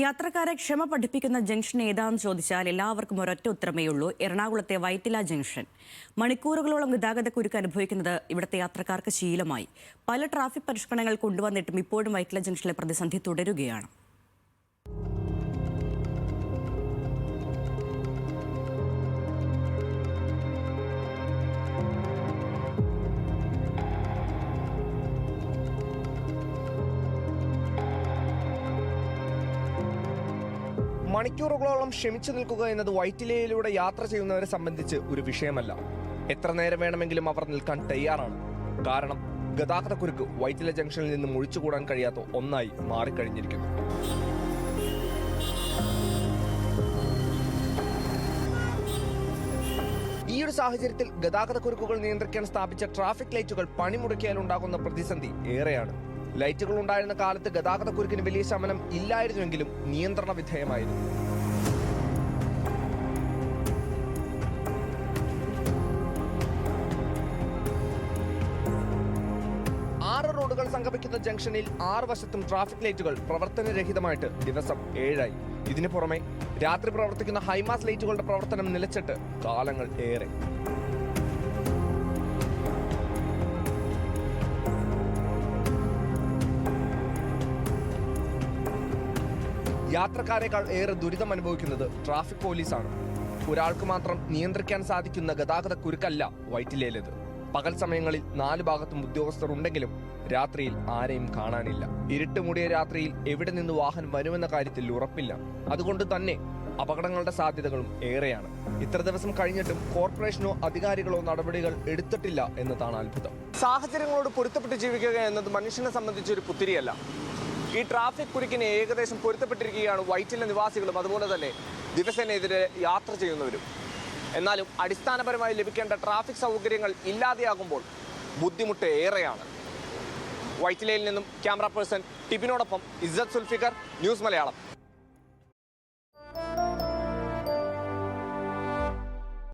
യാത്രക്കാരെ ക്ഷമ പഠിപ്പിക്കുന്ന ജംഗ്ഷൻ ഏതാണെന്ന് ചോദിച്ചാൽ എല്ലാവർക്കും ഒരൊറ്റ ഉത്തരമേയുള്ളൂ: എറണാകുളത്തെ വൈറ്റില ജംഗ്ഷൻ. മണിക്കൂറുകളോളം ഗതാഗതക്കുരുക്ക് അനുഭവിക്കുന്നത് ഇവിടുത്തെ യാത്രക്കാർക്ക് ശീലമായി. പല ട്രാഫിക് പരിഷ്കരണങ്ങൾ കൊണ്ടുവന്നിട്ടും ഇപ്പോഴും വൈറ്റില ജംഗ്ഷനിലെ പ്രതിസന്ധി തുടരുകയാണ്. മണിക്കൂറുകളോളം ക്ഷമിച്ചു നിൽക്കുക എന്നത് വൈറ്റിലയിലൂടെ യാത്ര ചെയ്യുന്നവരെ സംബന്ധിച്ച് ഒരു വിഷയമല്ല. എത്ര നേരം വേണമെങ്കിലും അവർ നിൽക്കാൻ തയ്യാറാണ്. കാരണം ഗതാഗതക്കുരുക്ക് വൈറ്റില ജംഗ്ഷനിൽ നിന്നും ഒഴിച്ചുകൂടാൻ കഴിയാത്ത ഒന്നായി മാറിക്കഴിഞ്ഞിരിക്കുന്നു. ഈ ഒരു സാഹചര്യത്തിൽ ഗതാഗതക്കുരുക്കുകൾ നിയന്ത്രിക്കാൻ സ്ഥാപിച്ച ട്രാഫിക് ലൈറ്റുകൾ പണിമുടക്കിയാൽ ഉണ്ടാകുന്ന പ്രതിസന്ധി ഏറെയാണ്. ലൈറ്റുകൾ ഉണ്ടായിരുന്ന കാലത്ത് ഗതാഗതക്കുരുക്കിന് വലിയ ശമനം ഇല്ലായിരുന്നുവെങ്കിലും നിയന്ത്രണ വിധേയമായിരുന്നു. റോഡുകൾ സംഗമിക്കുന്ന ജംഗ്ഷനിൽ 6 വശത്തും ട്രാഫിക് ലൈറ്റുകൾ പ്രവർത്തനരഹിതമായിട്ട് ദിവസം 7ആയി. ഇതിനു പുറമെ രാത്രി പ്രവർത്തിക്കുന്ന ഹൈമാസ് ലൈറ്റുകളുടെ പ്രവർത്തനം നിലച്ചിട്ട് കാലങ്ങൾ ഏറെ. യാത്രക്കാരെക്കാൾ ഏറെ ദുരിതം അനുഭവിക്കുന്നത് ട്രാഫിക് പോലീസാണ്. ഒരാൾക്ക് മാത്രം നിയന്ത്രിക്കാൻ സാധിക്കുന്ന ഗതാഗത കുരുക്കല്ല വൈറ്റിലയിലേത്. പകൽ സമയങ്ങളിൽ 4 ഭാഗത്തും ഉദ്യോഗസ്ഥർ ഉണ്ടെങ്കിലും രാത്രിയിൽ ആരെയും കാണാനില്ല. ഇരുട്ട് മൂടിയ രാത്രിയിൽ എവിടെ നിന്ന് വാഹനം വരുമെന്ന കാര്യത്തിൽ ഉറപ്പില്ല. അതുകൊണ്ട് തന്നെ അപകടങ്ങളുടെ സാധ്യതകളും ഏറെയാണ്. ഇത്ര ദിവസം കഴിഞ്ഞിട്ടും കോർപ്പറേഷനോ അധികാരികളോ നടപടികൾ എടുത്തിട്ടില്ല എന്നതാണ് അത്ഭുതം. സാഹചര്യങ്ങളോട് പൊരുത്തപ്പെട്ട് ജീവിക്കുക എന്നത് മനുഷ്യനെ സംബന്ധിച്ചൊരു പുത്തിരിയല്ല. ഈ ട്രാഫിക് കുരുക്കിന് ഏകദേശം പൊരുത്തപ്പെട്ടിരിക്കുകയാണ് വൈറ്റില നിവാസികളും അതുപോലെ തന്നെ ദിവസേനെതിരെ യാത്ര ചെയ്യുന്നവരും. എന്നാലും അടിസ്ഥാനപരമായി ലഭിക്കേണ്ട ട്രാഫിക് സൗകര്യങ്ങൾ ഇല്ലാതെയാകുമ്പോൾ ബുദ്ധിമുട്ട് ഏറെയാണ്. വൈറ്റിലയിൽ നിന്നും ക്യാമറ പേഴ്സൺ ടിബിനോടൊപ്പം ഇസ്സത്ത് സുൽഫിക്കർ, ന്യൂസ് മലയാളം.